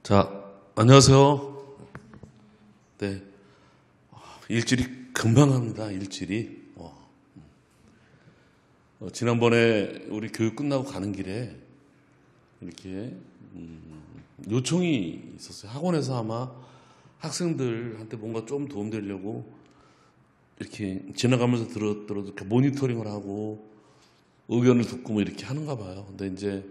자, 안녕하세요. 네. 일주일이 금방 합니다, 일주일이. 지난번에 우리 교육 끝나고 가는 길에 이렇게 요청이 있었어요. 학원에서 아마 학생들한테 뭔가 좀 도움되려고 이렇게 지나가면서 들었더라도 이렇게 모니터링을 하고 의견을 듣고 뭐 이렇게 하는가 봐요. 근데 이제,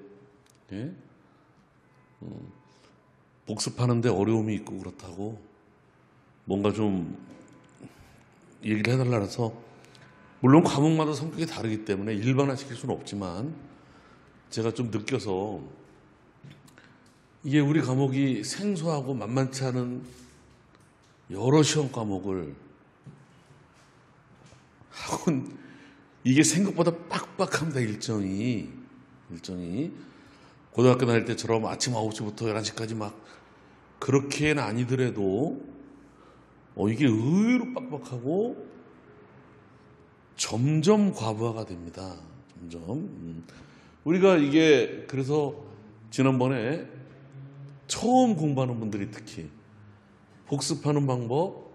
복습하는데 어려움이 있고 그렇다고 뭔가 좀 얘기를 해달라 해서, 물론 과목마다 성격이 다르기 때문에 일반화시킬 수는 없지만 제가 좀 느껴서 이게 우리 과목이 생소하고 만만치 않은 여러 시험 과목을 학원, 이게 생각보다 빡빡합니다. 일정이 고등학교 다닐 때처럼 아침 9시부터 11시까지 막 그렇게는 아니더라도 이게 의외로 빡빡하고 점점 과부하가 됩니다. 점점. 우리가 이게 그래서 지난번에 처음 공부하는 분들이 특히 복습하는 방법,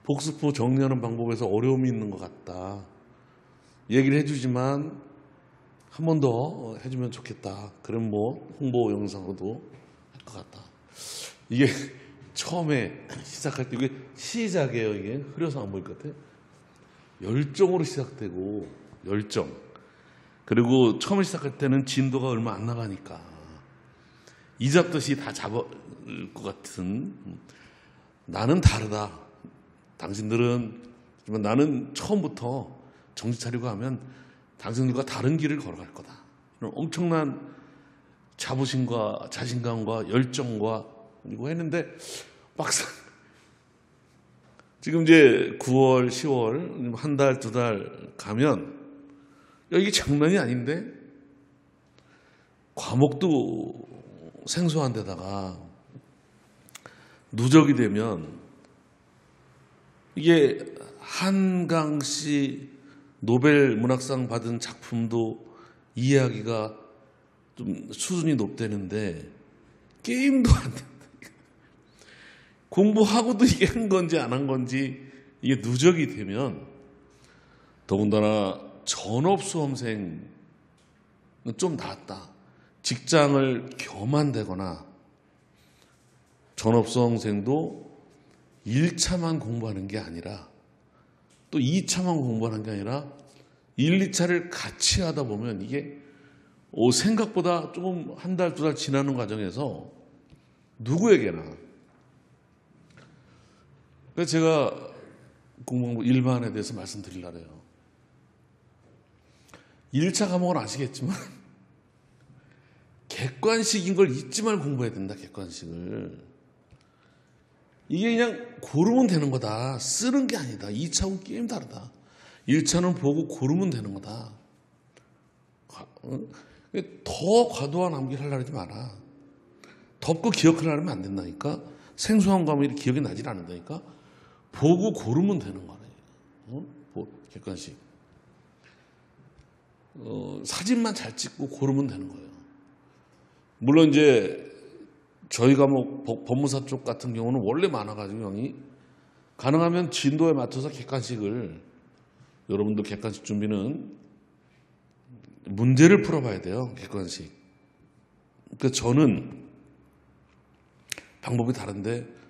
복습 후 정리하는 방법에서 어려움이 있는 것 같다 얘기를 해주지만 한 번 더 해주면 좋겠다. 그럼 뭐 홍보 영상으로도 할 것 같다. 이게 처음에 시작할 때 이게 시작이에요. 이게 흐려서 안 보일 것 같아요. 열정으로 시작되고 열정. 그리고 처음에 시작할 때는 진도가 얼마 안 나가니까 이 잡듯이 다 잡을 것 같은, 나는 다르다. 당신들은, 하지만 나는 처음부터 정신 차리고 하면 당신들과 다른 길을 걸어갈 거다. 이런 엄청난 자부심과 자신감과 열정과 이거 했는데 막상 지금 이제 9월, 10월 한 달, 두 달 가면 이게 장난이 아닌데 과목도 생소한 데다가 누적이 되면 이게 한강 씨 노벨 문학상 받은 작품도 이해하기가 좀 수준이 높다는데 게임도 안 된다. 공부하고도 이게 한 건지 안 한 건지 이게 누적이 되면, 더군다나 전업수험생은 좀 낫다. 직장을 겸한되거나 전업수험생도 1차만 공부하는 게 아니라 또 2차만 공부하는 게 아니라 1, 2차를 같이 하다 보면 이게 생각보다 조금 한 달, 두 달 지나는 과정에서 누구에게나, 그래서 제가 공부 일반에 대해서 말씀드리려고 해요. 1차 과목은 아시겠지만 객관식인 걸 잊지 말고 공부해야 된다. 객관식을. 이게 그냥 고르면 되는 거다. 쓰는 게 아니다. 2차하고 게임 다르다. 1차는 보고 고르면 되는 거다. 더 과도한 암기를 하려고 하지 마라. 덮고 기억하려면 안 된다니까. 생소한 과목이 기억이 나질 않는다니까. 보고 고르면 되는 거네. 객관식. 사진만 잘 찍고 고르면 되는 거예요. 물론 이제 저희 과목 법무사 쪽 같은 경우는 원래 많아가지고 형이 가능하면 진도에 맞춰서 객관식을, 여러분들 객관식 준비는 문제를 풀어봐야 돼요. 객관식. 그러니까 저는 방법이 다른데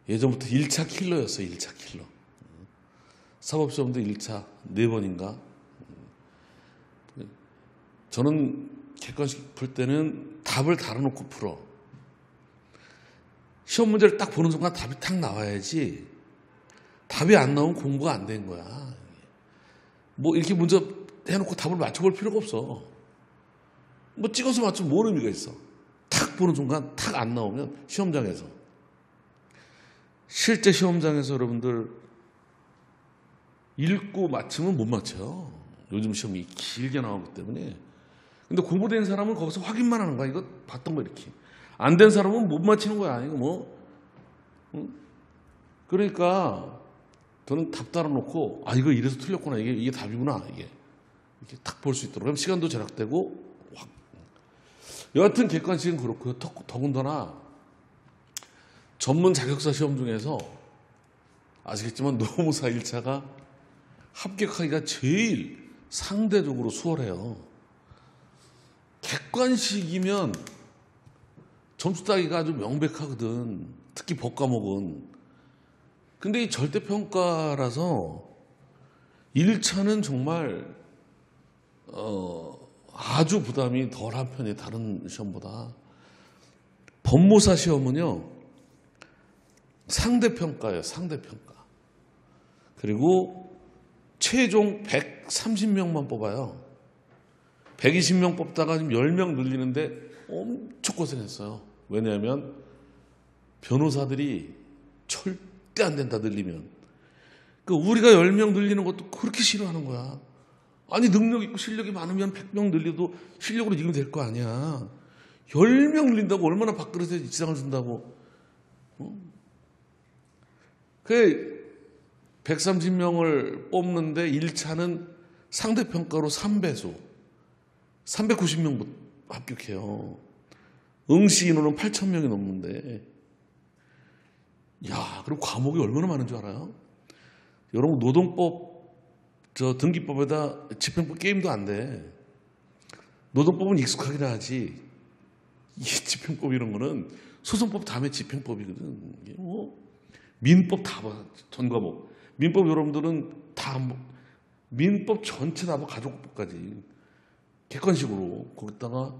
예전부터 1차 킬러였어요. 1차 킬러. 사법시험도 1차 4번인가. 저는 객관식 풀 때는 답을 달아놓고 풀어. 시험 문제를 딱 보는 순간 답이 탁 나와야지. 답이 안 나오면 공부가 안 된 거야. 뭐 이렇게 문제 해놓고 답을 맞춰볼 필요가 없어. 뭐 찍어서 맞추면 뭔 의미가 있어. 탁 보는 순간 탁 안 나오면 시험장에서. 실제 시험장에서 여러분들 읽고 맞추면 못 맞춰요. 요즘 시험이 길게 나오기 때문에. 근데 공부된 사람은 거기서 확인만 하는 거야. 이거 봤던 거 이렇게. 안 된 사람은 못 맞히는 거야. 이거 뭐. 그러니까 저는 답 달아놓고, 이거 이래서 틀렸구나. 이게 답이구나. 이게. 이렇게 탁 볼 수 있도록. 그럼 시간도 절약되고, 확. 여하튼 객관식은 그렇고요. 더군다나 전문 자격사 시험 중에서 아시겠지만 노무사 1차가 합격하기가 제일 상대적으로 수월해요. 객관식이면 점수 따기가 아주 명백하거든. 특히 법과목은. 근데 이 절대평가라서 1차는 정말 아주 부담이 덜한 편이 다른 시험보다. 법무사 시험은요. 상대평가예요. 상대평가. 그리고 최종 130명만 뽑아요. 120명 뽑다가 지금 10명 늘리는데 엄청 고생했어요. 왜냐하면 변호사들이 절대 안 된다 늘리면. 우리가 10명 늘리는 것도 그렇게 싫어하는 거야. 아니 능력 있고 실력이 많으면 100명 늘려도 실력으로 이기면 될 거 아니야. 10명 늘린다고 얼마나 밥그릇에 지장을 준다고. 그 130명을 뽑는데 1차는 상대평가로 3배수 390명 합격해요. 응시 인원은 8,000명이 넘는데 야, 그럼 과목이 얼마나 많은 줄 알아요? 여러분 노동법 등기법에다 집행법 게임도 안 돼. 노동법은 익숙하긴 하지. 이 집행법 이런 거는 소송법 다음에 집행법이거든. 민법 다 봐. 전 과목. 민법 여러분들은 다 민법 전체 다 봐. 가족법까지. 객관식으로 거기다가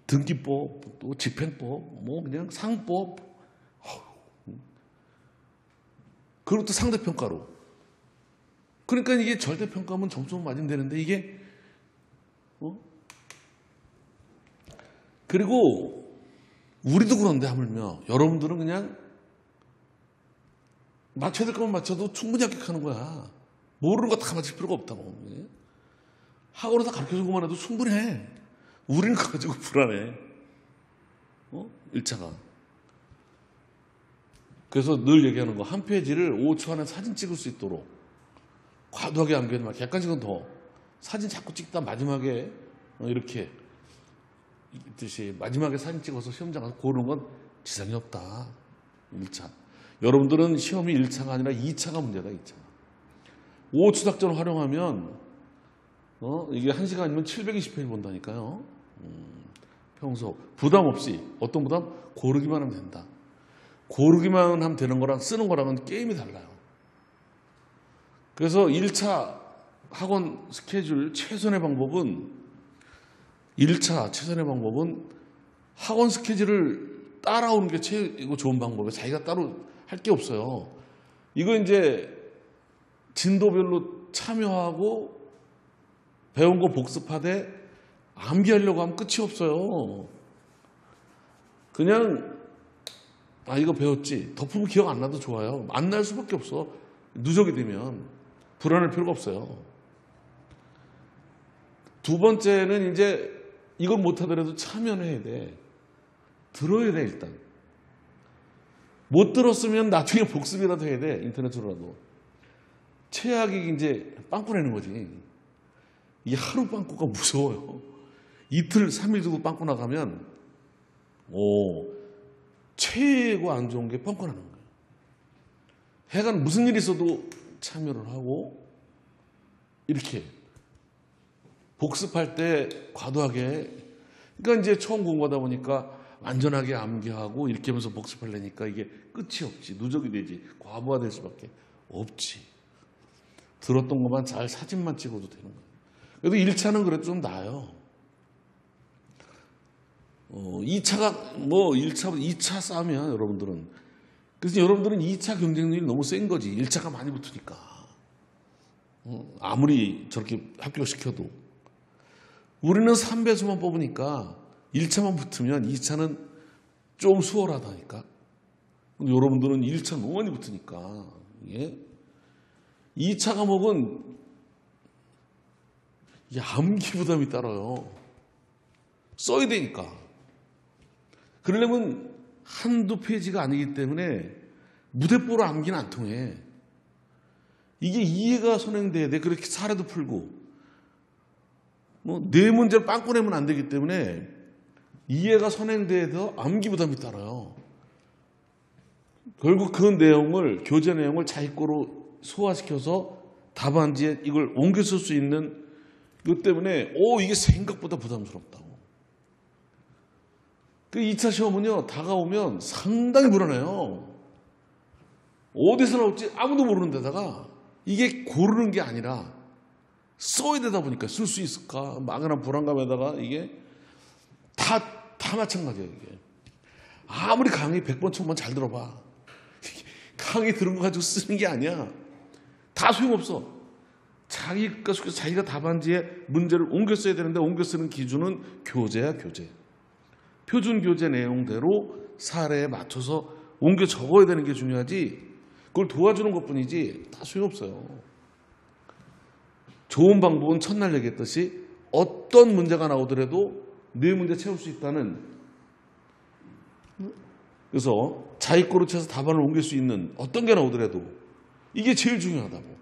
등기법 또 집행법 그냥 상법 그리고 또 상대평가로. 그러니까 이게 절대평가면 점수만 맞으면 되는데 이게 그리고 우리도 그런데 하물며 여러분들은 그냥 맞춰야 될 거면 맞춰도 충분히 합격하는 거야. 모르는 거 다 맞출 필요가 없다고. 학원에서 가르쳐준 것만 해도 충분해. 우리는 그거 가지고 불안해. 1차가. 그래서 늘 얘기하는 거, 한 페이지를 5초 안에 사진 찍을 수 있도록 과도하게 안 그래도 객관식은 더 사진 자꾸 찍다 마지막에 이렇게 있듯이 마지막에 사진 찍어서 시험장 가서 고르는 건 지장이 없다. 1차. 여러분들은 시험이 1차가 아니라 2차가 문제다. 2차. 5초 작전을 활용하면 이게 1시간이면 720페이지 본다니까요. 평소 부담 없이 어떤 부담? 고르기만 하면 된다. 고르기만 하면 되는 거랑 쓰는 거랑은 게임이 달라요. 그래서 1차 학원 스케줄 최선의 방법은 1차 최선의 방법은 학원 스케줄을 따라오는 게 최고 좋은 방법이에요. 자기가 따로 할 게 없어요. 이거 이제 진도별로 참여하고 배운 거 복습하되 암기하려고 하면 끝이 없어요. 그냥 이거 배웠지. 덮으면 기억 안 나도 좋아요. 안 날 수밖에 없어. 누적이 되면 불안할 필요가 없어요. 두 번째는 이제 이걸 못하더라도 참여는 해야 돼. 들어야 돼 일단. 못 들었으면 나중에 복습이라도 해야 돼. 인터넷으로라도. 최악이 이제 빵꾸 내는 거지. 이 하루 빵꾸가 무서워요. 이틀, 3일 정도 빵꾸 나가면 최고 안 좋은 게 빵꾸 나는 거예요. 해간 무슨 일이 있어도 참여를 하고 이렇게 복습할 때 과도하게 그러니까 이제 처음 공부하다 보니까 완전하게 암기하고 이렇게 하면서 복습하려니까 이게 끝이 없지. 누적이 되지. 과부하 될 수밖에 없지. 들었던 것만 잘 사진만 찍어도 되는 거예요. 그래도 1차는 그래도 좀 나아요. 2차가 2차 싸면 여러분들은 그래서 여러분들은 2차 경쟁률이 너무 센 거지. 1차가 많이 붙으니까. 아무리 저렇게 합격시켜도 우리는 3배수만 뽑으니까 1차만 붙으면 2차는 좀 수월하다니까. 근데 여러분들은 1차 너무 많이 붙으니까 2차 과목은 암기 부담이 따라요. 써야 되니까. 그러려면 한두 페이지가 아니기 때문에 무대뽀로 암기는 안 통해. 이게 이해가 선행돼야 돼. 그렇게 사례도 풀고. 내 문제를 빵꾸 내면 안 되기 때문에 이해가 선행돼서 암기 부담이 따라요. 결국 그 내용을, 교재 내용을 자기 거로 소화시켜서 답안지에 이걸 옮겨 쓸 수 있는 것 때문에 이게 생각보다 부담스럽다고. 그 2차 시험은요, 다가오면 상당히 불안해요. 어디서 나올지 아무도 모르는 데다가 이게 고르는 게 아니라 써야 되다 보니까 쓸 수 있을까? 막연한 불안감에다가 이게 다 마찬가지예요, 이게. 아무리 강의 100번, 1000번 잘 들어봐. 강의 들은 거 가지고 쓰는 게 아니야. 다 소용없어. 자기가 답안지에 문제를 옮겨 써야 되는데 옮겨 쓰는 기준은 교재야, 교재. 표준 교재 내용대로 사례에 맞춰서 옮겨 적어야 되는 게 중요하지, 그걸 도와주는 것 뿐이지 다 소용없어요. 좋은 방법은 첫날 얘기했듯이 어떤 문제가 나오더라도 네 문제 채울 수 있다는, 그래서 자기 거로 채서 답안을 옮길 수 있는 어떤 게 나오더라도 이게 제일 중요하다고.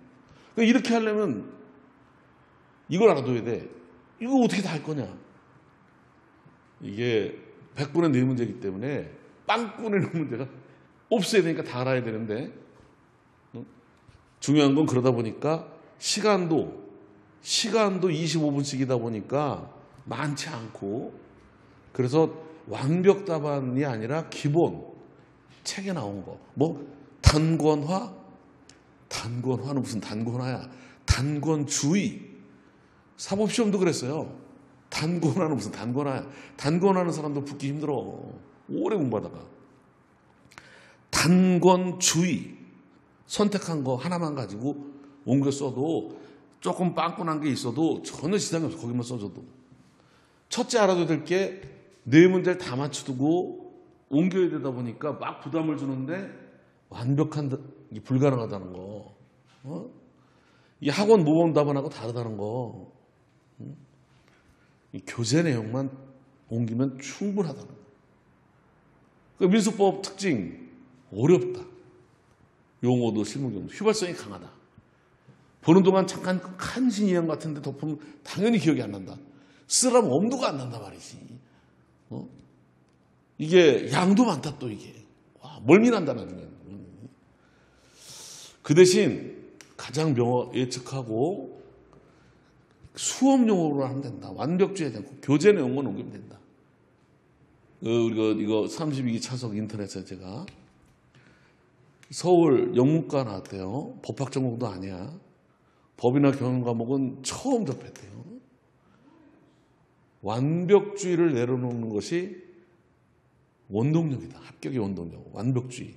그러니까 이렇게 하려면 이걸 알아둬야 돼. 이거 어떻게 다 할 거냐. 이게 100분의 4문제이기 때문에 빵꾸내는 문제가 없어야 되니까 다 알아야 되는데, 중요한 건 그러다 보니까 시간도 25분씩이다 보니까 많지 않고, 그래서 완벽 답안이 아니라 기본 책에 나온 거, 단권화는 무슨 단권화야, 단권주의. 사법시험도 그랬어요. 단권화는 무슨 단권화야. 단권하는 사람도 붙기 힘들어, 오래 공부하다가. 단권주의, 선택한 거 하나만 가지고 옮겨 써도 조금 빵꾸난 게 있어도 전혀 지장이 없어. 거기만 써줘도. 첫째 알아둬야 될 게 네 문제를 다 맞춰두고 옮겨야 되다 보니까 막 부담을 주는데 완벽한 게 불가능하다는 거. 이 학원 모범 답안하고 다르다는 거. 이 교재 내용만 옮기면 충분하다는 거. 그 민수법 특징 어렵다. 용어도 실무 경도 휘발성이 강하다. 보는 동안 잠깐 간신 이행 같은데 덮으면 당연히 기억이 안 난다. 쓰라면 엄두가 안 난단 말이지. 이게 양도 많다 또 이게. 와, 멀미난다 나중에. 그 대신 가장 예측하고 수업 용어로 하면 된다. 완벽주의 되고 교재 내용만 옮기면 된다. 이거 32기 차석 인터넷에 제가 서울 영문과 나왔대요. 법학 전공도 아니야. 법이나 경영 과목은 처음 접했대요. 완벽주의를 내려놓는 것이 원동력이다. 합격의 원동력. 완벽주의.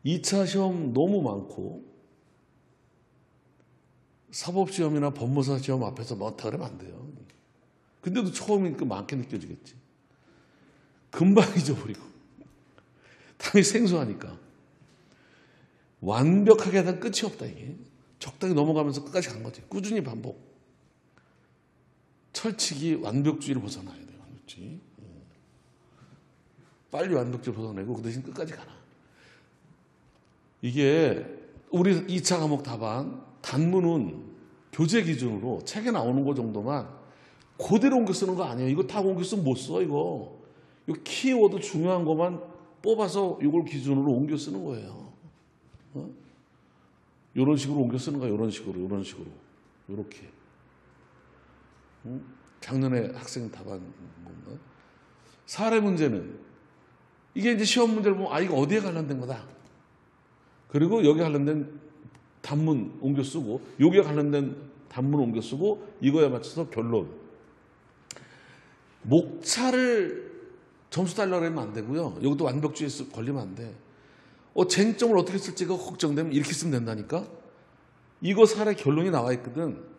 2차 시험 너무 많고 사법시험이나 법무사 시험 앞에서 못하고 그러면 안 돼요. 근데도 처음이니까 많게 느껴지겠지. 금방 잊어버리고. 당연히 생소하니까. 완벽하게 하다 끝이 없다 이게. 적당히 넘어가면서 끝까지 간 거지. 꾸준히 반복. 철칙이 완벽주의를 벗어나야 돼요. 완벽주의. 빨리 완벽주의 벗어내고 그 대신 끝까지 가라. 이게 우리 2차 과목 답안 단문은 교재 기준으로 책에 나오는 거 정도만 그대로 옮겨 쓰는 거 아니에요. 이거 다 옮겨 쓰면 못 써 이거. 이 키워드 중요한 것만 뽑아서 이걸 기준으로 옮겨 쓰는 거예요. 이런 식으로 옮겨 쓰는 거야. 이런 식으로. 이렇게. 작년에 학생 답안 보면 사례 문제는 이게 이제 시험 문제를 보면 이거 어디에 관련된 거다. 그리고 여기 관련된 단문 옮겨 쓰고 여기에 관련된 단문 옮겨 쓰고 이거에 맞춰서 결론. 목차를 점수 달라고 하면 안 되고요. 여기도 완벽주의에 걸리면 안 돼. 쟁점을 어떻게 쓸지가 걱정되면 이렇게 쓰면 된다니까. 이거 사례 결론이 나와 있거든.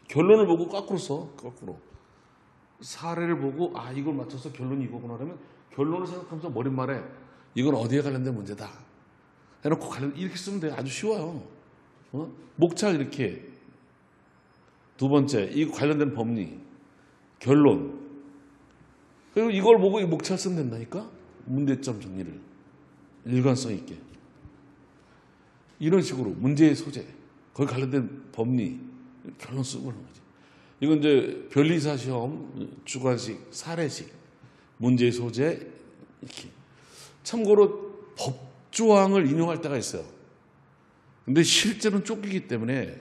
결론을 보고 거꾸로 써. 거꾸로. 사례를 보고 이걸 맞춰서 결론이 이거구나 하면 결론을 생각하면서 머릿말에 이건 어디에 관련된 문제다 해놓고 이렇게 쓰면 돼. 아주 쉬워요. 목차 이렇게. 두 번째, 이거 관련된 법리, 결론. 그리고 이걸 보고 이 목차를 쓰면 된다니까. 문제점 정리를 일관성 있게. 이런 식으로 문제의 소재, 거기 관련된 법리, 결론 쓰고 그런 거지. 이건 이제 변리사 시험, 주관식, 사례식, 문제 소재 이렇게. 참고로 법조항을 인용할 때가 있어요. 근데 실제로는 쫓기기 때문에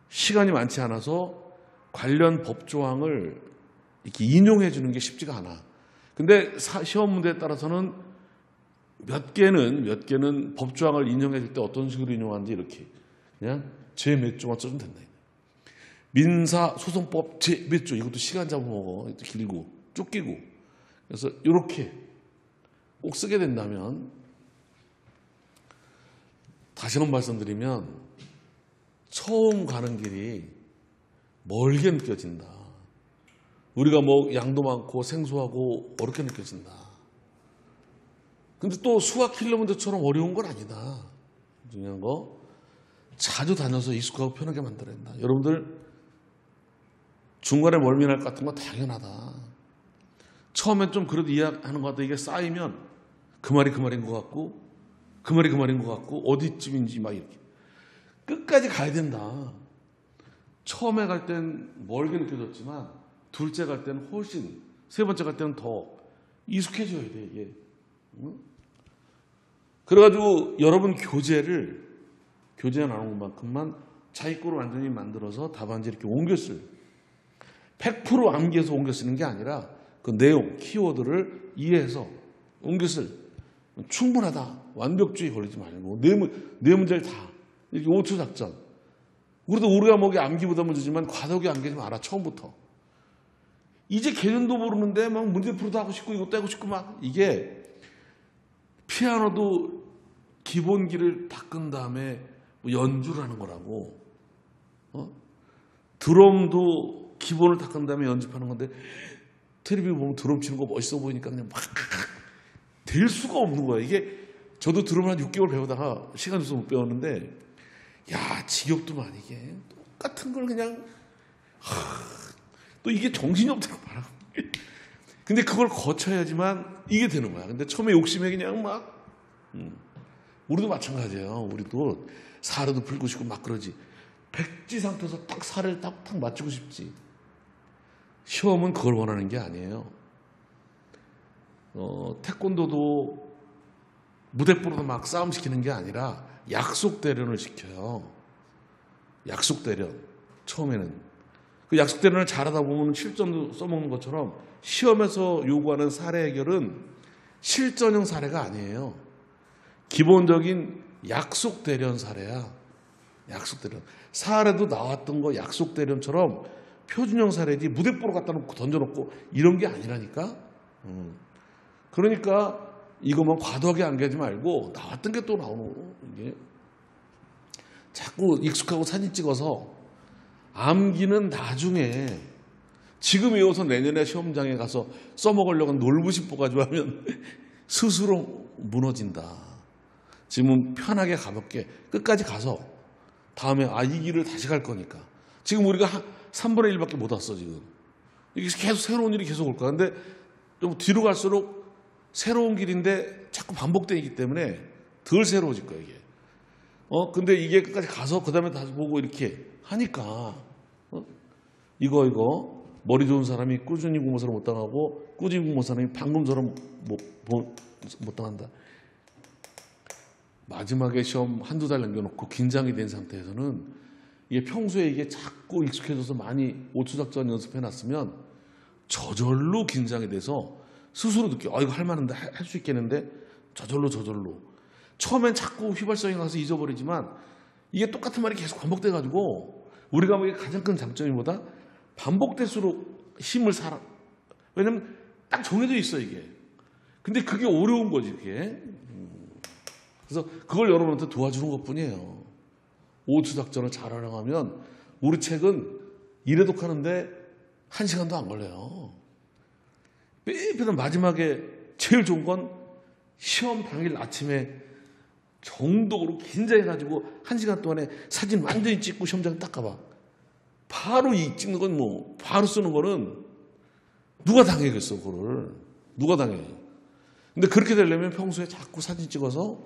시간이 많지 않아서 관련 법조항을 이렇게 인용해 주는 게 쉽지가 않아. 근데 시험 문제에 따라서는 몇 개는 법조항을 인용해 줄 때 어떤 식으로 인용하는지 이렇게 그냥 제 몇 조만 써주면 된다. 민사소송법 제 몇 조, 이것도 시간 잡아먹어. 길고 쫓기고. 그래서 이렇게 꼭 쓰게 된다면, 다시 한번 말씀드리면 처음 가는 길이 멀게 느껴진다. 우리가 뭐 양도 많고 생소하고 어렵게 느껴진다. 근데 또 수학 킬로미터처럼 어려운 건 아니다. 중요한 거 자주 다녀서 익숙하고 편하게 만들어야 된다. 여러분들 중간에 멀미날 것 같은 건 당연하다. 처음엔 좀 그래도 이해하는 것 같다. 이게 쌓이면 그 말이 그 말인 것 같고 그 말이 그 말인 것 같고 어디쯤인지 막 이렇게 끝까지 가야 된다. 처음에 갈 땐 멀게 느껴졌지만 둘째 갈 때는 훨씬, 세 번째 갈 때는 더 익숙해져야 돼, 이게. 응? 그래가지고 여러분 교재 나눈 것만큼만 자기 거로 완전히 만들어서 답안지 이렇게 옮겨 쓸. 100% 암기해서 옮겨 쓰는 게 아니라 그 내용, 키워드를 이해해서 옮겨 쓸. 충분하다. 완벽주의 걸리지 말고 네 문제를 다 이렇게 5초 작전. 우리가 뭐게 암기보다 문제지만 과도하게 암기하지 마라. 처음부터. 이제 개념도 모르는데 막 문제 풀어도 하고 싶고 이것도 하고 싶고 막, 이게 피아노도 기본기를 닦은 다음에 연주를 하는 거라고. 드럼도 기본을 닦은 다음에 연습하는 건데, 텔레비 보면 드럼 치는 거 멋있어 보이니까 그냥 막 될 수가 없는 거야. 이게 저도 드럼을 한 6개월 배우다가 시간 없어서 못 배웠는데, 야, 지겹더만. 이게 똑같은 걸 그냥 또 이게 정신이 없다고 말하고. 근데 그걸 거쳐야지만 이게 되는 거야. 근데 처음에 욕심에 그냥 막 우리도 마찬가지예요. 우리도 사례도 풀고 싶고 막 그러지. 백지 상태에서 딱 사례를 딱 맞추고 싶지. 시험은 그걸 원하는 게 아니에요. 태권도도 무대뽀로도 막 싸움 시키는 게 아니라 약속 대련을 시켜요. 약속 대련. 처음에는. 그 약속 대련을 잘하다 보면 실전도 써먹는 것처럼 시험에서 요구하는 사례 해결은 실전형 사례가 아니에요. 기본적인 약속 대련 사례야. 약속 대련. 사례도 나왔던 거 약속 대련처럼 표준형 사례지 무대뽀로 갖다 놓고 던져놓고 이런 게 아니라니까. 그러니까 이거만 과도하게 암기하지 말고 나왔던 게 또 나오는 거. 이게 자꾸 익숙하고 사진 찍어서 암기는 나중에, 지금 외워서 내년에 시험장에 가서 써먹으려고 놀부심 뽑아가지고 하면 스스로 무너진다. 지금은 편하게 가볍게 끝까지 가서 다음에 이 길을 다시 갈 거니까. 지금 우리가 3분의 1밖에 못 왔어. 지금 이게 계속 새로운 일이 계속 올 거야. 근데 좀 뒤로 갈수록 새로운 길인데 자꾸 반복되기 때문에 덜 새로워질 거야, 이게. 근데 이게 끝까지 가서 그 다음에 다시 보고 이렇게 하니까, 이거 머리 좋은 사람이 꾸준히 공부서를 못 당하고 꾸준히 공부한 사람이 방금처럼 못 당한다. 마지막에 시험 한두 달 남겨놓고 긴장이 된 상태에서는 이게 평소에 이게 자꾸 익숙해져서 많이 5초 작전 연습해놨으면 저절로 긴장이 돼서 스스로 느껴. 이거 할 만한데, 할 수 있겠는데, 저절로. 처음엔 자꾸 휘발성이 가서 잊어버리지만 이게 똑같은 말이 계속 반복돼가지고, 우리가 뭐 가장 큰 장점이 뭐다? 반복될수록 힘을 살아. 왜냐면 딱 정해져 있어, 이게. 근데 그게 어려운 거지, 그게. 그래서 그걸 여러분한테 도와주는 것 뿐이에요. 5초 작전을 잘하려고 하면 우리 책은 이래도 하는데 1시간도 안 걸려요. 삐삐는 마지막에 제일 좋은 건 시험 당일 아침에 정독으로 긴장해가지고 1시간 동안에 사진 완전히 찍고 시험장 딱 가봐. 바로 찍는 건 바로 쓰는 거는 누가 당해겠어, 그거를. 누가 당해. 근데 그렇게 되려면 평소에 자꾸 사진 찍어서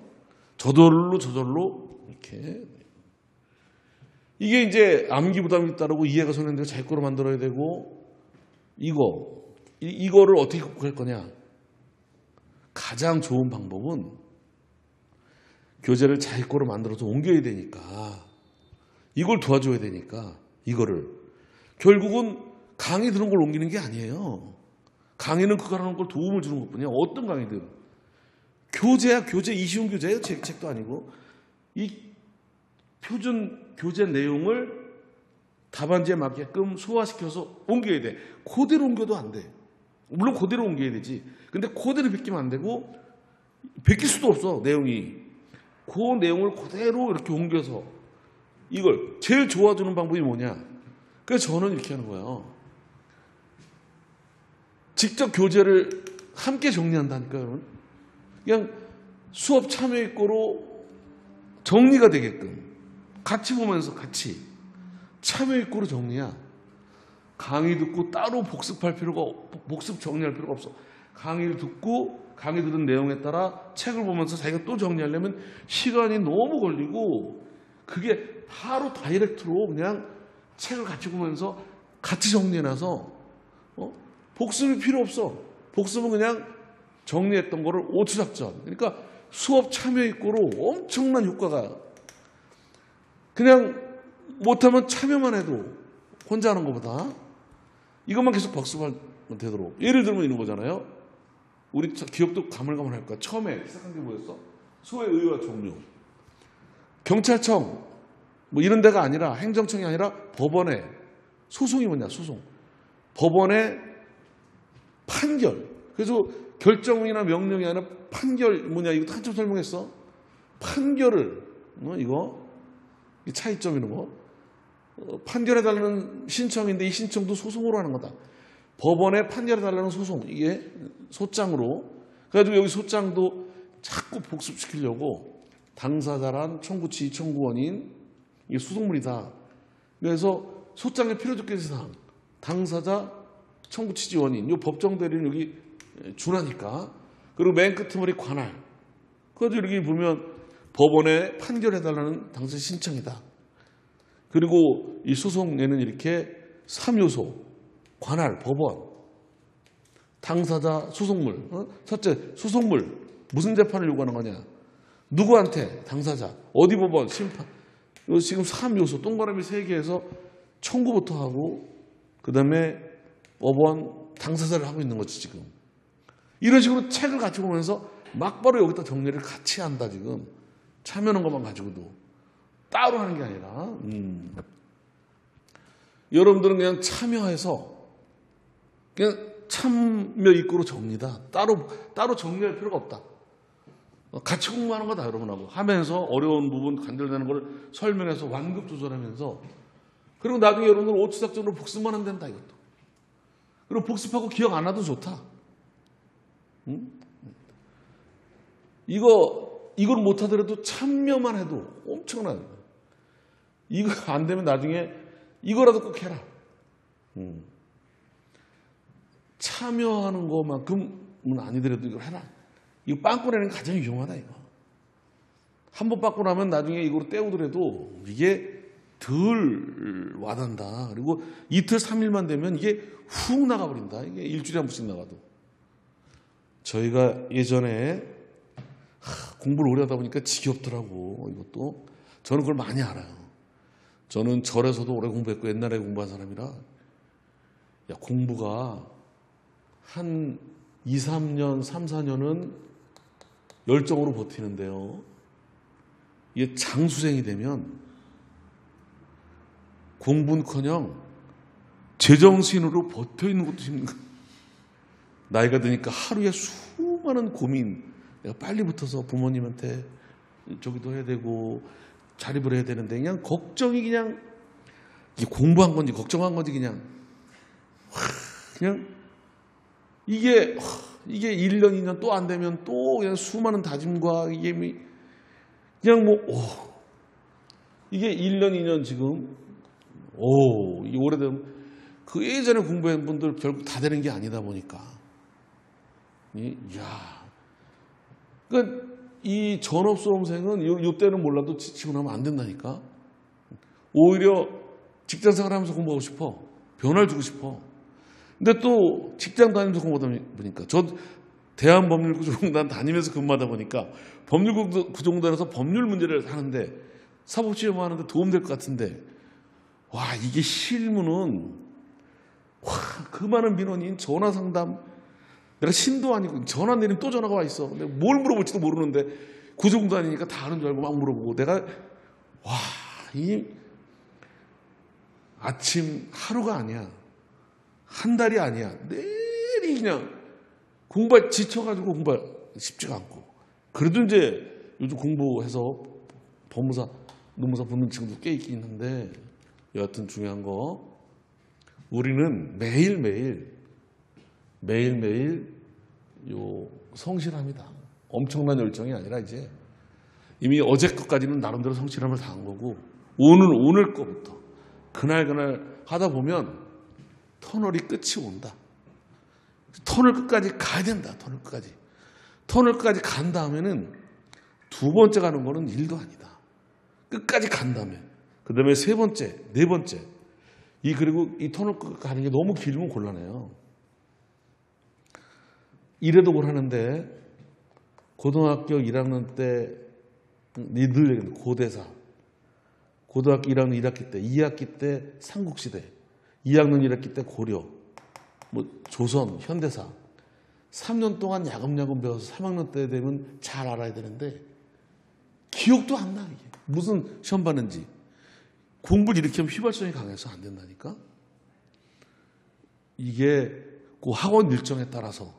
저절로 이렇게. 이게 이제 암기 부담이 있다라고 이해가 손해인데 자기 거로 만들어야 되고, 이거를 어떻게 극복할 거냐. 가장 좋은 방법은 교재를 자기 거로 만들어서 옮겨야 되니까, 이걸 도와줘야 되니까, 이거를. 결국은 강의 들은 걸 옮기는 게 아니에요. 강의는 그거 하는 걸 도움을 주는 것뿐이야. 어떤 강의든. 교재야, 교재. 이 쉬운 교재예요. 제 책도 아니고. 이 표준 교재 내용을 답안지에 맞게끔 소화시켜서 옮겨야 돼. 그대로 옮겨도 안 돼. 물론 그대로 옮겨야 되지. 근데 그대로 베끼면 안 되고, 베낄 수도 없어, 내용이. 그 내용을 그대로 이렇게 옮겨서 이걸 제일 좋아주는 방법이 뭐냐. 그래서 저는 이렇게 하는 거예요. 직접 교재를 함께 정리한다니까요, 여러분. 그냥 수업 참여입고로 정리가 되게끔 같이 보면서 같이 참여입고로 정리야. 강의 듣고 따로 복습 정리할 필요가 없어. 강의를 듣고 강의 들은 내용에 따라 책을 보면서 자기가 또 정리하려면 시간이 너무 걸리고, 그게 바로 다이렉트로 그냥 책을 같이 보면서 같이 정리해놔서 복습이 필요 없어. 복습은 그냥 정리했던 거를 오투작전. 그러니까 수업 참여입고로 엄청난 효과가, 그냥 못하면 참여만 해도 혼자 하는 것보다 이것만 계속 복습하면 되도록. 예를 들면 이런 거잖아요. 우리 기억도 가물가물할 거야. 처음에 시작한 게 뭐였어? 소의 의와 종류. 경찰청 뭐 이런 데가 아니라, 행정청이 아니라 법원의 소송이 뭐냐, 소송. 법원의 판결. 그래서 결정이나 명령이 아니라 판결 뭐냐, 이거 한참 설명했어. 판결을 이거 차이점 이런 거. 판결해달라는 신청인데 이 신청도 소송으로 하는 거다. 법원에 판결해달라는 소송, 이게 소장으로. 그래가지고 여기 소장도 자꾸 복습시키려고 당사자란 청구치, 청구원인, 이게 수송물이다. 그래서 소장의 필요적인 사항, 당사자, 청구치지 원인, 이 법정 대리는 여기 준하니까. 그리고 맨 끝머리 관할. 그래서 여기 보면 법원에 판결해달라는 당사자 신청이다. 그리고 이 소송에는 이렇게 3요소, 관할, 법원, 당사자, 소송물. 첫째, 소송물. 무슨 재판을 요구하는 거냐? 누구한테? 당사자. 어디 법원? 심판. 지금 3요소, 동그라미 3개에서 청구부터 하고, 그 다음에 법원, 당사자를 하고 있는 거지, 지금. 이런 식으로 책을 같이 보면서 막바로 여기다 정리를 같이 한다, 지금. 참여하는 것만 가지고도. 따로 하는 게 아니라. 여러분들은 그냥 참여해서 그냥 참여 입구로 정리다. 따로 정리할 필요가 없다. 같이 공부하는 거다, 여러분하고. 하면서 어려운 부분, 간절되는 걸 설명해서 완급 조절하면서. 그리고 나중에 여러분들 오투작전으로 복습만 하면 된다, 이것도. 그리고 복습하고 기억 안 나도 좋다. 이걸 못하더라도 참여만 해도 엄청난 거예요. 이거 안 되면 나중에 이거라도 꼭 해라. 참여하는 것만큼은 아니더라도 이걸 해라. 이거 빵꾸 내는 게 가장 위험하다, 이거. 한 번 빵꾸 나면 나중에 이거로 때우더라도 이게 덜 와단다. 그리고 이틀, 3일만 되면 이게 훅 나가버린다. 이게 일주일에 한 번씩 나가도. 저희가 예전에 공부를 오래 하다 보니까 지겹더라고, 이것도. 저는 그걸 많이 알아요. 저는 절에서도 오래 공부했고 옛날에 공부한 사람이라, 공부가 한 2, 3년, 3, 4년은 열정으로 버티는데요. 이게 장수생이 되면 공부는커녕 제정신으로 버텨있는 것도 힘든 거예요. 나이가 드니까 하루에 수많은 고민, 내가 빨리 붙어서 부모님한테 저기도 해야 되고 자립을 해야 되는데, 그냥 걱정이, 그냥 이게 공부한 건지 걱정한 건지 그냥 이게 1년, 2년 또 안 되면 또 그냥 수많은 다짐과 이게 그냥 이게 1년, 2년 지금 이 오래된 그 예전에 공부한 분들 결국 다 되는 게 아니다 보니까, 그러니까 이 전업수험생은 이때는 몰라도 지치고 나면 안 된다니까. 오히려 직장 생활하면서 공부하고 싶어. 변화를 주고 싶어. 근데 또 직장 다니면서 공부하다 보니까 저 대한법률구조공단 다니면서 근무하다 보니까 법률구조공단에서 법률 문제를 하는데 사법시험 하는데 도움될 것 같은데 와 이게 실무는 와 그 많은 민원인 전화 상담 내가 신도 아니고 전화 내리면 또 전화가 와 있어. 근데 뭘 물어볼지도 모르는데 구조공단이니까 다 아는 줄 알고 막 물어보고 내가 와 이 아침 하루가 아니야. 한 달이 아니야. 내리 그냥 공부에 지쳐가지고 공부 쉽지가 않고. 그래도 이제 요즘 공부해서 법무사, 노무사 붙는 친구도 꽤 있긴 한데 여하튼 중요한 거 우리는 매일매일 요 성실합니다. 엄청난 열정이 아니라 이제 이미 어제 것까지는 나름대로 성실함을 다한 거고 오늘 거부터 그날 하다 보면 터널이 끝이 온다. 터널 끝까지 가야 된다. 터널 끝까지 간 다음에는 두 번째 가는 거는 일도 아니다. 끝까지 간 다음에 그 다음에 세 번째, 네 번째 그리고 이 터널 끝 가는 게 너무 길면 곤란해요. 이래도 곤란한데 고등학교 1학년 때 늘 얘기했는데 고대사 고등학교 1학년 1학기 때 2학기 때 삼국시대 2학년 1학기 때 고려 뭐 조선, 현대사 3년 동안 야금야금 배워서 3학년 때 되면 잘 알아야 되는데 기억도 안 나. 이게. 무슨 시험 봤는지. 공부를 이렇게 하면 휘발성이 강해서 안 된다니까. 이게 그 학원 일정에 따라서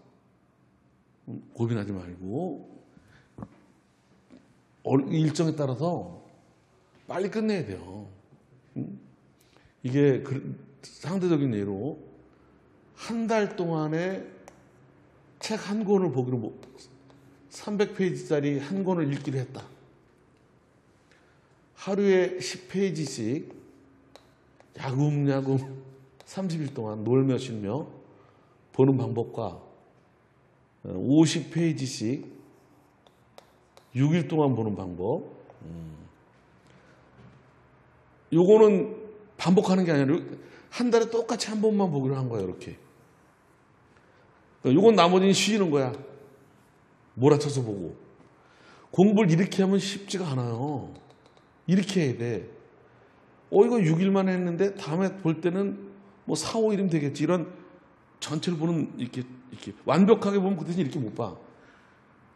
고민하지 말고 일정에 따라서 빨리 끝내야 돼요. 이게 상대적인 예로 한 달 동안에 책 한 권을 보기로 300페이지짜리 한 권을 읽기로 했다. 하루에 10페이지씩 야금야금 30일 동안 놀며 쉬며 보는 방법과 50페이지씩 6일 동안 보는 방법. 요거는 반복하는 게 아니라 한 달에 똑같이 한 번만 보기로 한 거예요. 이렇게. 요건 나머지는 쉬는 거야. 몰아쳐서 보고. 공부를 이렇게 하면 쉽지가 않아요. 이렇게 해야 돼. 이거 6일만 했는데 다음에 볼 때는 뭐 4, 5일이면 되겠지. 이런 전체를 보는 이렇게 완벽하게 보면 그 대신 이렇게 못 봐.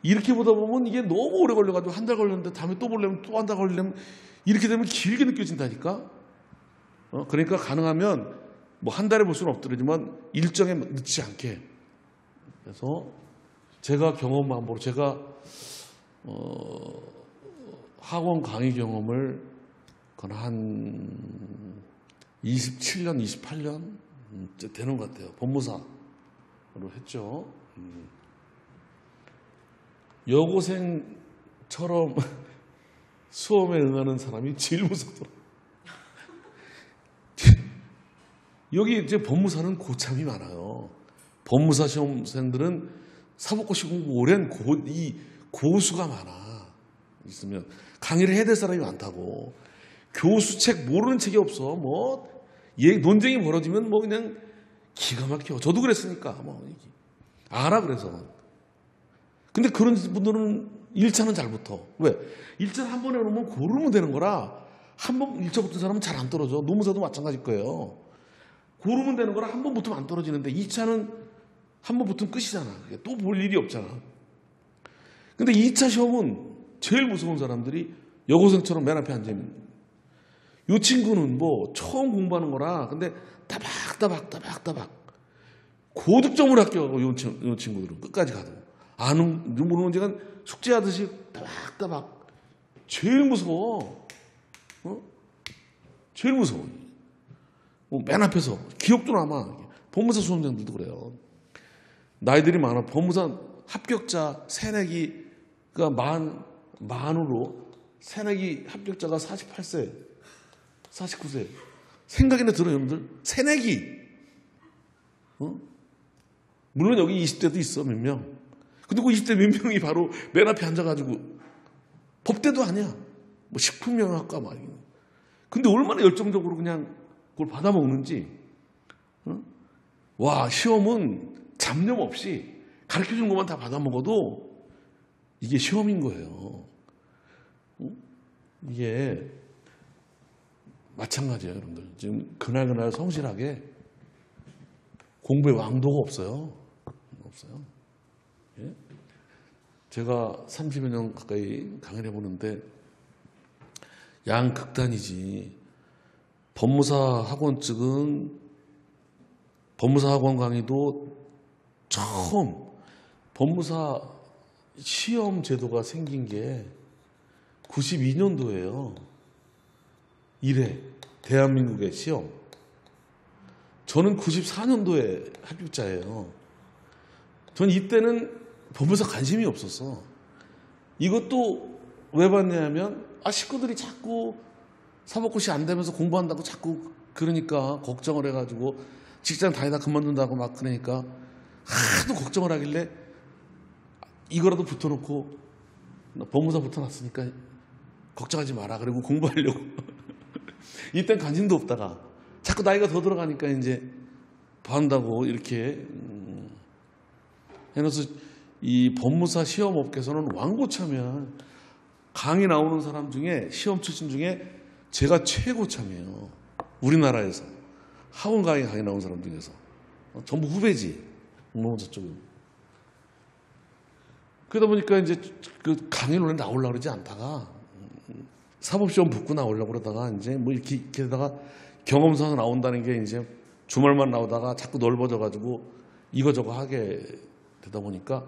이렇게 보다 보면 이게 너무 오래 걸려가지고 한 달 걸렸는데 다음에 또 보려면 또 한 달 걸리려면 이렇게 되면 길게 느껴진다니까. 그러니까 가능하면 뭐 한 달에 볼 수는 없더라지만 일정에 늦지 않게. 그래서 제가 경험함으로 제가 학원 강의 경험을 한 27년, 28년 되는 것 같아요. 법무사로 했죠. 여고생처럼 수험에 응하는 사람이 제일 무섭더라. 여기 이제 법무사는 고참이 많아요. 법무사 시험생들은 사법고시 공부 오랜 고수가 많아. 있으면 강의를 해야 될 사람이 많다고. 교수 책 모르는 책이 없어. 논쟁이 벌어지면 그냥 기가 막혀. 저도 그랬으니까 알아 그래서. 근데 그런 분들은 1차는 잘 붙어. 왜? 1차는 한 번에 오면 고르면 되는 거라 한 번 1차 붙은 사람은 잘 안 떨어져. 노무사도 마찬가지일 거예요. 고르면 되는 거라 한 번 붙으면 안 떨어지는데 2차는 한 번 붙으면 끝이잖아. 또 볼 일이 없잖아. 근데 2차 시험은 제일 무서운 사람들이 여고생처럼 맨 앞에 앉아있는. 이 친구는 처음 공부하는 거라 근데 따박따박 고득점을 합격하고 이 친구들은 끝까지 가도 아는 모르는 문제가 숙제하듯이 따박따박 제일 무서워. 제일 무서워. 맨 앞에서 기억도 남아. 법무사 수험생들도 그래요. 나이들이 많아. 법무사 합격자 새내기가 만으로 새내기 합격자가 48세, 49세. 생각이나 들어요, 여러분들? 새내기. 물론 여기 20대도 있어, 몇 명. 근데 그 20대 몇 명이 바로 맨 앞에 앉아가지고 법대도 아니야. 식품영양학과 말이야. 근데 얼마나 열정적으로 그냥 그걸 받아먹는지. 와, 시험은 잡념 없이 가르쳐주는 것만 다 받아먹어도 이게 시험인 거예요. 이게 마찬가지예요, 여러분들. 지금 그날 성실하게 공부에 왕도가 없어요. 없어요. 예? 제가 30여 년 가까이 강의를 해보는데 양극단이지. 법무사 학원 측은 법무사 학원 강의도 처음 법무사 시험 제도가 생긴 게 92년도예요. 이래 대한민국의 시험. 저는 94년도에 합격자예요. 전 이때는 법무사 관심이 없었어. 이것도 왜 봤냐면 식구들이 자꾸 사법고시 안 되면서 공부한다고 자꾸 그러니까 걱정을 해가지고 직장 다니다 그만둔다고 막 그러니까 하도 걱정을 하길래 이거라도 붙어놓고 법무사 붙어놨으니까 걱정하지 마라. 그리고 공부하려고. 이땐 관심도 없다가 자꾸 나이가 더 들어가니까 이제 봐한다고 이렇게 해놔서 이 법무사 시험업계에서는 왕고참이야. 강의 나오는 사람 중에 시험 출신 중에 제가 최고참이에요. 우리나라에서 학원 강의 나온 사람 중에서 전부 후배지. 공무원사 쪽은. 그러다 보니까 이제 그 강의를 원래 나오려고 그러지 않다가 사법시험 붙고 나오려고 그러다가 이제 뭐 이렇게 하다가 경험서 나온다는 게 이제 주말만 나오다가 자꾸 넓어져가지고 이거저거 하게 되다 보니까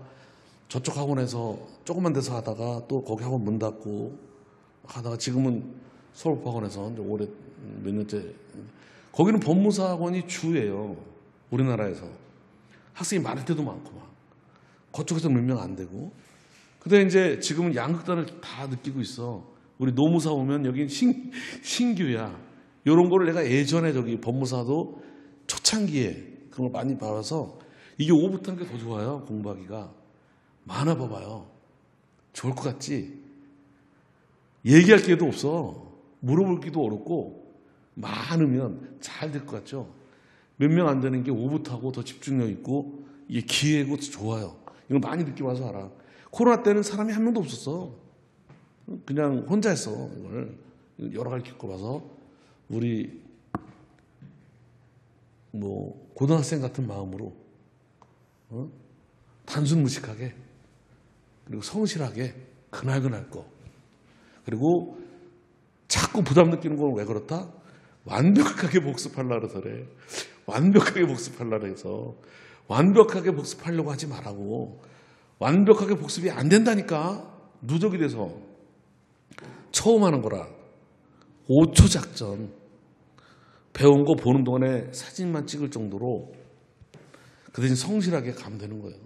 저쪽 학원에서 조금만 돼서 하다가 또 거기 학원 문 닫고 하다가 지금은 서울법학원에서 이제 올해 몇 년째 거기는 법무사 학원이 주예요. 우리나라에서 학생이 많을 때도 많고 막 그쪽에서 몇 명 안 되고. 근데 이제 지금은 양극단을 다 느끼고 있어. 우리 노무사 오면 여기 신규야. 이런 거를 내가 예전에 저기 법무사도 초창기에 그런 걸 많이 봐서 이게 오붓한 게 더 좋아요. 공부하기가. 많아 봐봐요. 좋을 것 같지? 얘기할 기회도 없어. 물어볼 기도 어렵고 많으면 잘 될 것 같죠? 몇 명 안 되는 게 오붓하고 더 집중력 있고 이게 기회고 좋아요. 이걸 많이 느껴봐서 알아. 코로나 때는 사람이 한 명도 없었어. 그냥 혼자 했어. 이걸 여러 가지 겪어봐서 우리 뭐 고등학생 같은 마음으로 단순 무식하게 그리고 성실하게 그날 거 그리고 자꾸 부담 느끼는 건 왜 그렇다? 완벽하게 복습하려고 그래. 완벽하게 복습하려고 해서 완벽하게 복습하려고 하지 말라고. 완벽하게 복습이 안 된다니까. 누적이 돼서 처음 하는 거라 5초 작전 배운 거 보는 동안에 사진만 찍을 정도로 그 대신 성실하게 가면 되는 거예요.